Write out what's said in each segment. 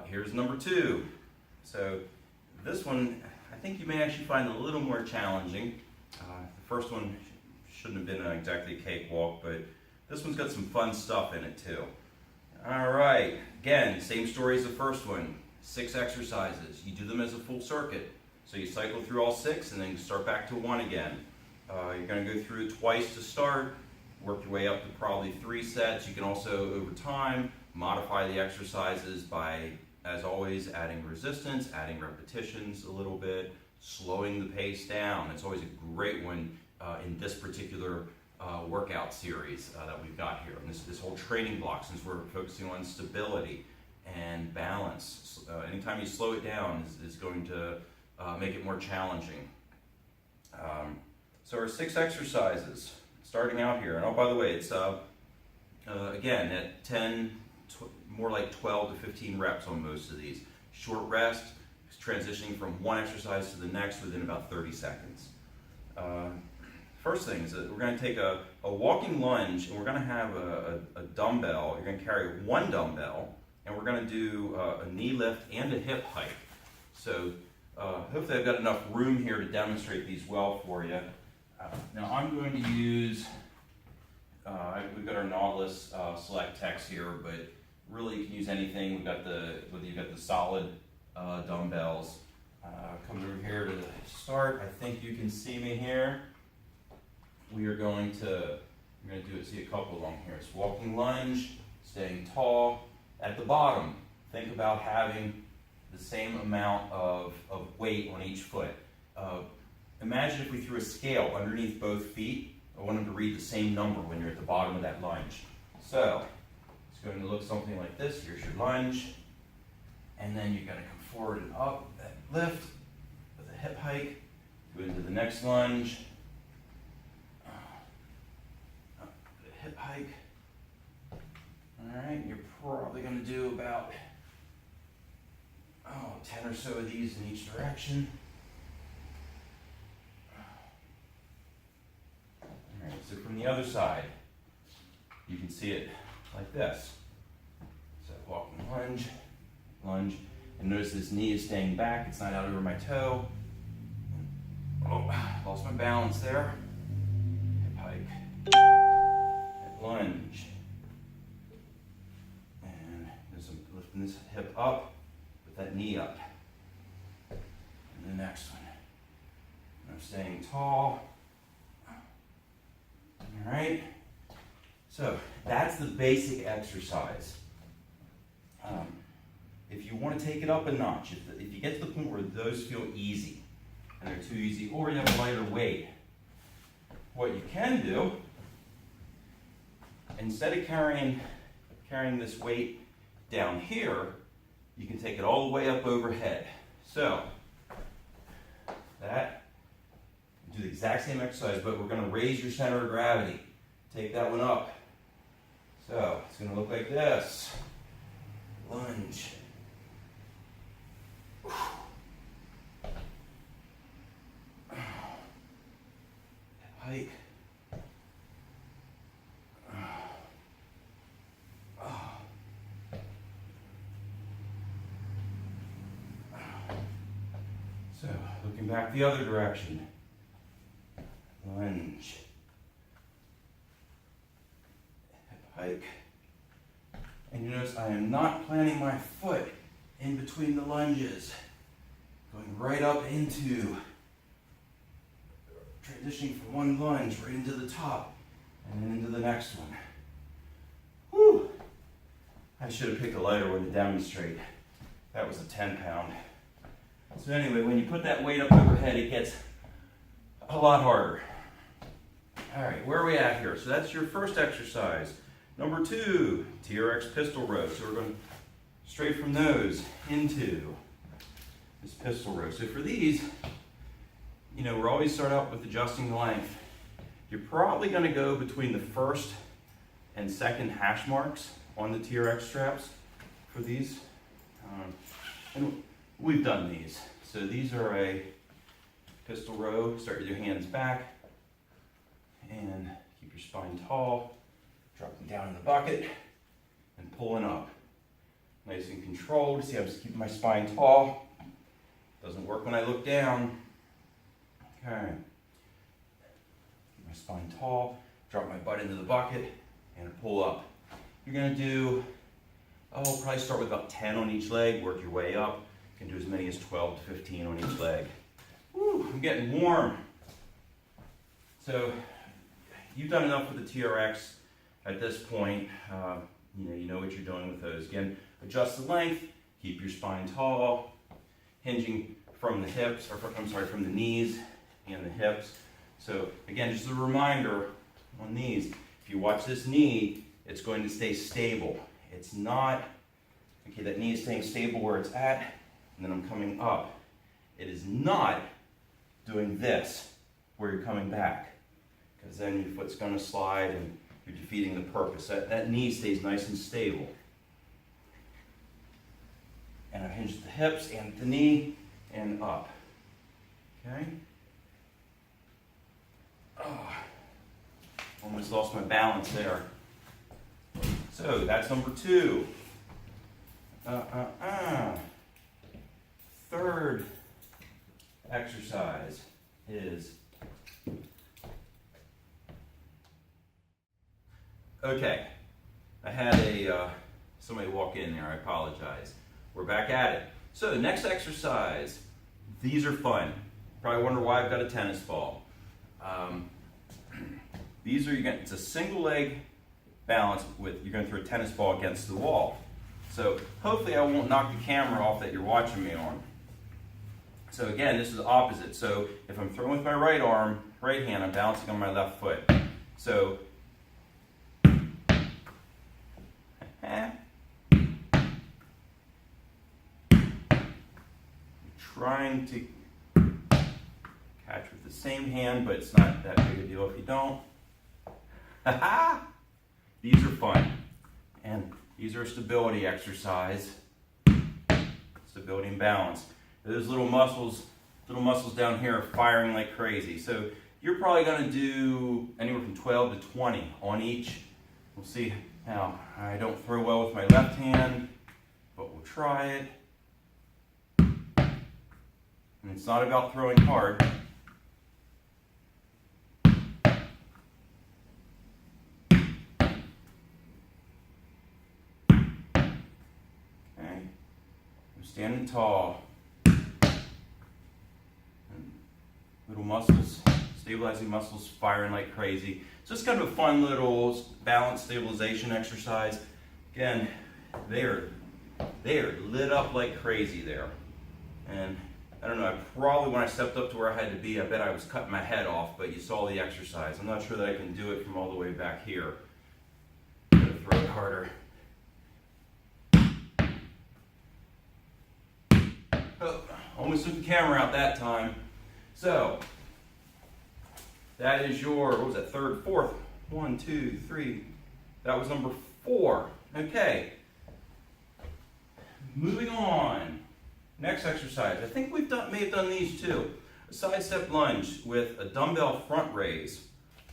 Here's number 2. So this one, I think you may actually find a little more challenging. The first one shouldn't have been exactly a cakewalk, but this one's got some fun stuff in it too. All right, again, same story as the first one. 6 exercises. You do them as a full circuit. So you cycle through all 6 and then start back to 1 again. You're going to go through it twice to start, work your way up to probably 3 sets. You can also, over time, modify the exercises by, as always, adding resistance, adding repetitions a little bit, slowing the pace down. It's always a great one in this particular workout series that we've got here. And this whole training block, since we're focusing on stability and balance. Anytime you slow it down is going to make it more challenging. So our 6 exercises, starting out here. And oh, by the way, it's again at 10, more like 12 to 15 reps on most of these. Short rest, transitioning from one exercise to the next within about 30 seconds. First thing is that we're going to take a walking lunge, and we're going to have a dumbbell. You're going to carry 1 dumbbell, and we're going to do a knee lift and a hip hike. So hopefully I've got enough room here to demonstrate these well for you. Now I'm going to use, we've got our Nautilus Select Tex here, but really you can use anything. Whether you've got the solid dumbbells. Come over here to start. I think you can see me here. We're going to see a couple of them here. It's walking lunge, staying tall. At the bottom, think about having the same amount of weight on each foot. Imagine if we threw a scale underneath both feet. I want them to read the same number when you're at the bottom of that lunge. So it's going to look something like this. Here's your lunge. And then you're going to come forward and up, that lift with a hip hike. Go into the next lunge. Up with a hip hike. All right, you're probably going to do about 10 or so of these in each direction. All right, so from the other side, you can see it like this. So walking lunge, lunge, and notice this knee is staying back, it's not out over my toe. Oh, lost my balance there. Hip hike, hip lunge. And there's some lifting this hip up with that knee up. And the next one. I'm staying tall. All right. So that's the basic exercise. If you want to take it up a notch, if you get to the point where those feel easy, and they're too easy, or you have a lighter weight, what you can do, instead of carrying this weight down here, you can take it all the way up overhead. So do the exact same exercise, but we're going to raise your center of gravity. Take that one up. So it's going to look like this. Lunge. Hike. So looking back the other direction. Lunge. Hip hike. And you notice I am not planting my foot in between the lunges. Going right up into, transitioning from one lunge right into the top and then into the next one. Whew! I should have picked a lighter one to demonstrate. That was a 10-pound. So anyway, when you put that weight up overhead, it gets a lot harder. All right, where are we at here? So that's your first exercise. Number 2, TRX pistol row. So we're going straight from those into this pistol row. So for these, we're always start out with adjusting the length. You're probably going to go between the first and second hash marks on the TRX straps for these. And we've done these. So these are a pistol row. Start with your hands back and keep your spine tall. Dropping down in the bucket and pulling up. nice and controlled. See, I'm just keeping my spine tall. Doesn't work when I look down. Okay. Keep my spine tall, drop my butt into the bucket, and pull up. You're gonna do, probably start with about 10 on each leg, work your way up. You can do as many as 12 to 15 on each leg. Woo, I'm getting warm. So, you've done enough with the TRX at this point. You know what you're doing with those. Again, adjust the length, keep your spine tall, hinging from the hips, or from the knees and the hips. So again, just a reminder on these, if you watch this knee, it's going to stay stable. It's not, okay, that knee is staying stable where it's at, and then I'm coming up. It is not doing this, where you're coming back, because then your foot's gonna slide and you're defeating the purpose. That knee stays nice and stable. And I've hinged the hips and the knee and up. Okay? Oh, almost lost my balance there. So that's number 2. Third exercise is, okay, I had somebody walk in there, I apologize. We're back at it. So the next exercise, these are fun. Probably wonder why I've got a tennis ball. These are, it's a single leg balance with, you're gonna throw a tennis ball against the wall. So hopefully I won't knock the camera off that you're watching me on. So again, this is the opposite. So if I'm throwing with my right hand, I'm balancing on my left foot. So, trying to catch with the same hand, but it's not that big a deal if you don't. These are fun. And these are a stability exercise. Stability and balance. Those little muscles down here are firing like crazy. So you're probably gonna do anywhere from 12 to 20 on each. We'll see how. I don't throw well with my left hand, but we'll try it. And it's not about throwing hard. Okay. I'm standing tall. And little muscles, stabilizing muscles firing like crazy. So it's kind of a fun little balance stabilization exercise. Again, they are lit up like crazy there. And I don't know, I probably, when I stepped up to where I had to be, I bet I was cutting my head off, but you saw the exercise. I'm not sure that I can do it from all the way back here. I'm gonna throw it harder. Oh, almost took the camera out that time. So, that is your, what was that, third, fourth? 1, 2, 3. That was number 4. Okay. Moving on. Next exercise, I think may have done these too. A side step lunge with a dumbbell front raise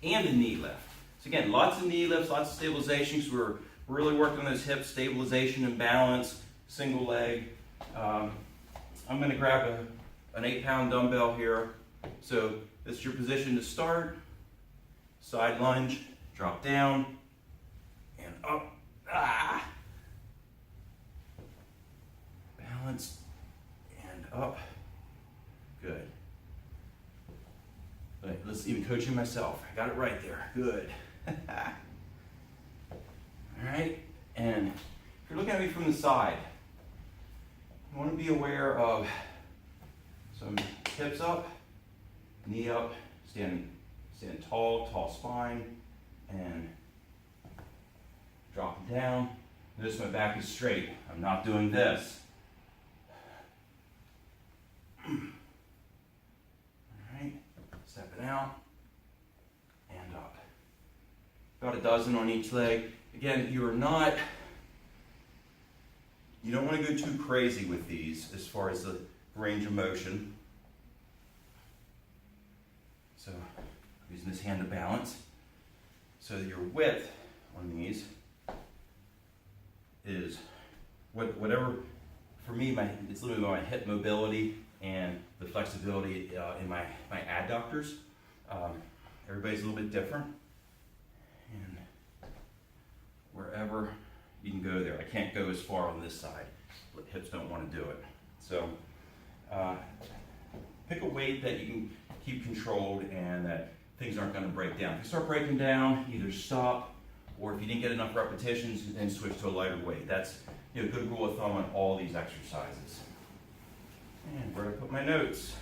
and a knee lift. So again, lots of knee lifts, lots of stabilization, so we're really working on those hip stabilization and balance, single leg. I'm gonna grab an 8-pound dumbbell here. So this is your position to start. Side lunge, drop down, and up. Balance. Up. Good. Right, let's even coaching myself. I got it right there. Good. All right. And if you're looking at me from the side, you want to be aware of some hips up, knee up, stand tall spine, and dropping down. Notice my back is straight. I'm not doing this. Alright, stepping out and up. About a dozen on each leg. Again, you don't want to go too crazy with these as far as the range of motion. So, I'm using this hand to balance. So your width on these is whatever, for me, it's literally my hip mobility and the flexibility in my adductors. Everybody's a little bit different, and wherever you can go there. I can't go as far on this side, but hips don't want to do it. So pick a weight that you can keep controlled and that things aren't going to break down. If you start breaking down, either stop, or if you didn't get enough repetitions, then switch to a lighter weight. That's a good rule of thumb on all these exercises. And where do I put my notes?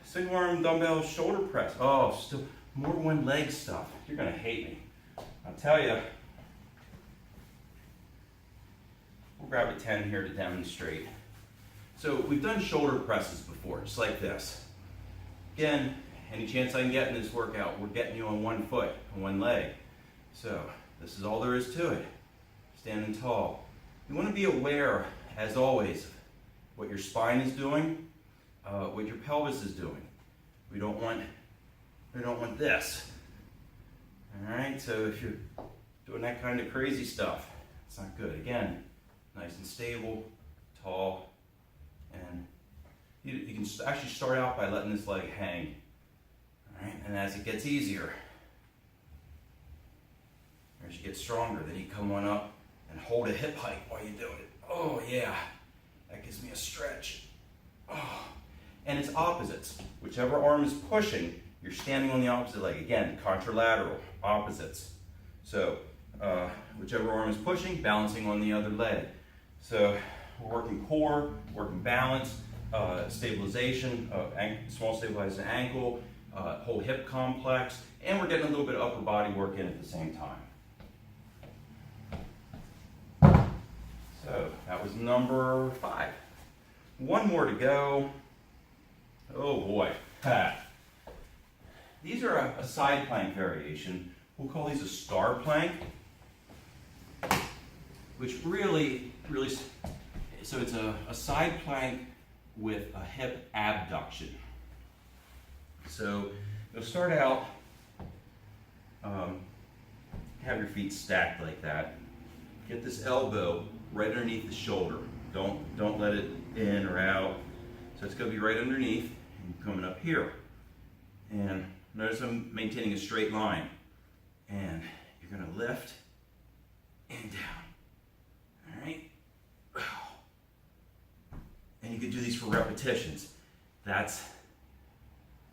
Single arm dumbbell shoulder press. Oh, still more one leg stuff. You're gonna hate me. I'll tell you. We'll grab a 10 here to demonstrate. So we've done shoulder presses before, just like this. Again, any chance I can get in this workout, we're getting you on one foot, on one leg. So this is all there is to it. Standing tall. You want to be aware, as always, what your spine is doing, what your pelvis is doing. We don't want this. All right, so if you're doing that kind of crazy stuff, it's not good. Again, nice and stable, tall, and you can actually start out by letting this leg hang. All right, and as it gets easier, as you get stronger, then you come on up and hold a hip hike while you do it. Oh yeah, that gives me a stretch. Oh. And it's opposites. Whichever arm is pushing, you're standing on the opposite leg. Again, contralateral, opposites. So whichever arm is pushing, balancing on the other leg. So we're working core, working balance, stabilization, small stabilized ankle, whole hip complex, and we're getting a little bit of upper body work in at the same time. So that was number 5. One more to go. Oh boy. These are a side plank variation. We'll call these a star plank, which really, so it's a side plank with a hip abduction. So you'll start out, have your feet stacked like that. Get this elbow right underneath the shoulder. Don't let it in or out. So it's going to be right underneath and coming up here. And notice I'm maintaining a straight line. And you're going to lift and down. All right? And you can do these for repetitions. That's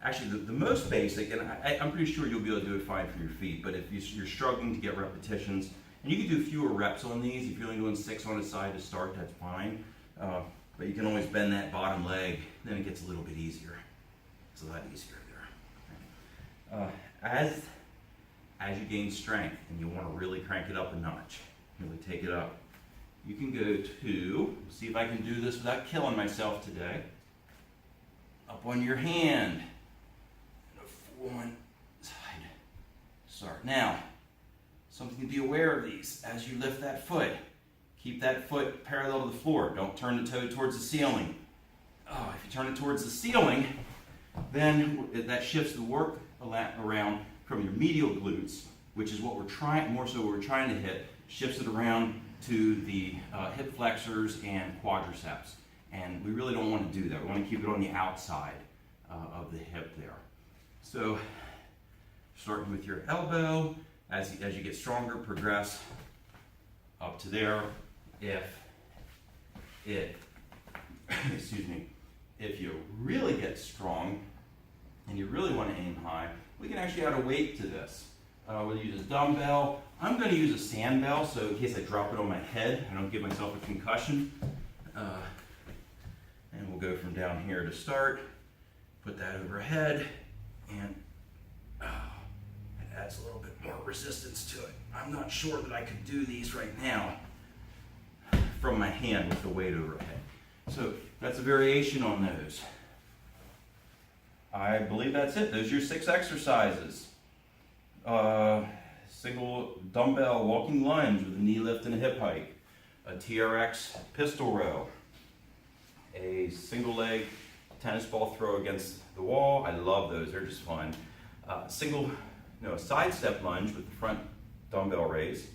actually the most basic, and I'm pretty sure you'll be able to do it fine for your feet, but if you're struggling to get repetitions, and you can do fewer reps on these. If you're only doing 6 on a side to start, that's fine. But you can always bend that bottom leg, then it gets a little bit easier. It's a lot easier there. As you gain strength and you want to really crank it up a notch, really take it up, you can go to, see if I can do this without killing myself today, up on your hand, and one side, start. Now, something to be aware of these, as you lift that foot, keep that foot parallel to the floor. Don't turn the toe towards the ceiling. Oh, if you turn it towards the ceiling, then that shifts the work around from your medial glutes, which is what we're trying, more so what we're trying to hit, shifts it around to the hip flexors and quadriceps. And we really don't want to do that. We want to keep it on the outside of the hip there. So, starting with your elbow, as you get stronger, progress up to there. If you really get strong and you really want to aim high, we can actually add a weight to this. We'll use a dumbbell. I'm going to use a sand bell, so in case I drop it on my head, I don't give myself a concussion. And we'll go from down here to start. Put that overhead, and it adds a little bit more resistance to it. I'm not sure that I could do these right now from my hand with the weight overhead. So that's a variation on those. I believe that's it. Those are your 6 exercises. Single dumbbell walking lunge with a knee lift and a hip hike. A TRX pistol row. A single leg tennis ball throw against the wall. I love those. They're just fun. A side step lunge with the front dumbbell raise.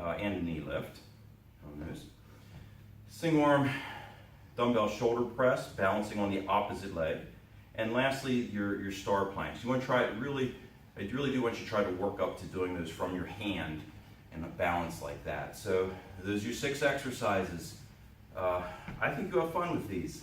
and a knee lift on those. Single arm dumbbell shoulder press, balancing on the opposite leg. And lastly, your star planks. You want to try it really, I really do want you to try to work up to doing those from your hand and a balance like that. So those are your 6 exercises. I think you'll have fun with these.